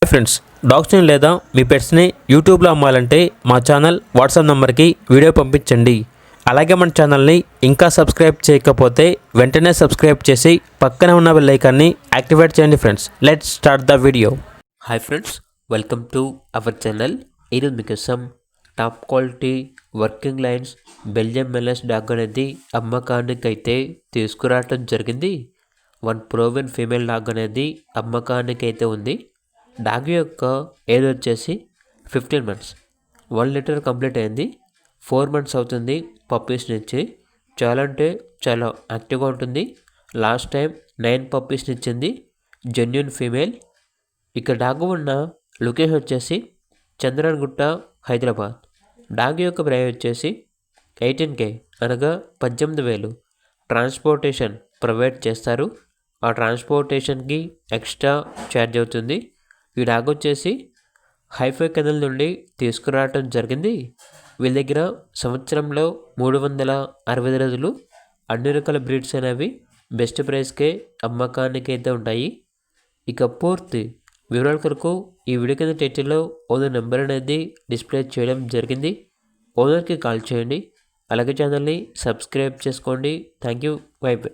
Friends, డాగ్స్ని లేదా మీ పెట్స్ని యూట్యూబ్లో అమ్మాలంటే మా ఛానల్ వాట్సాప్ నెంబర్కి వీడియో పంపించండి. అలాగే మన ఛానల్ని ఇంకా సబ్స్క్రైబ్ చేయకపోతే వెంటనే సబ్స్క్రైబ్ చేసి పక్కనే ఉన్న బెల్ ఐకాన్ని యాక్టివేట్ చేయండి. Friends, let's start the video. Hi friends, welcome to our channel. ఈరోజు మీకోసం top quality working lines Belgium Malinois dog అనేది అమ్మకానికి అయితే తీసుకురావటం జరిగింది. వన్ ప్రోవెన్ ఫీమేల్ డాగ్ అనేది అమ్మకానికి అయితే ఉంది. డాగ్ యొక్క ఏజ్ వచ్చేసి 15 months. 1 లీటర్ కంప్లీట్ అయింది. 4 months అవుతుంది పప్పీస్ నుంచి. చాలా అంటే చాలా యాక్టివ్గా ఉంటుంది. లాస్ట్ టైం 9 పప్పీస్ని ఇచ్చింది. Genuine female. ఇక డాగ్ ఉన్న లొకేషన్ వచ్చేసి చంద్రన్గుట్ట, హైదరాబాద్. డాగ్ యొక్క ప్రైస్ వచ్చేసి 18K అనగా 18,000. ట్రాన్స్పోర్టేషన్ ప్రొవైడ్ చేస్తారు. ఆ ట్రాన్స్పోర్టేషన్కి ఎక్స్ట్రా ఛార్జ్ అవుతుంది. ఈ డాగ్ వచ్చేసి హైఫై కెనల్ నుండి తీసుకురావటం జరిగింది. వీళ్ళ దగ్గర సంవత్సరంలో 365 రోజులు అన్ని రకాల బ్రీడ్స్ అనేవి బెస్ట్ ప్రైస్కే అమ్మకానికి అయితే ఉంటాయి. ఇక పూర్తి వివరాల కొరకు ఈ వీడియో కింద టైటిల్లో ఓనర్ నెంబర్ అనేది డిస్ప్లే చేయడం జరిగింది. ఓనర్కి కాల్ చేయండి. అలాగే ఛానల్ని సబ్స్క్రైబ్ చేసుకోండి. Thank you. By by.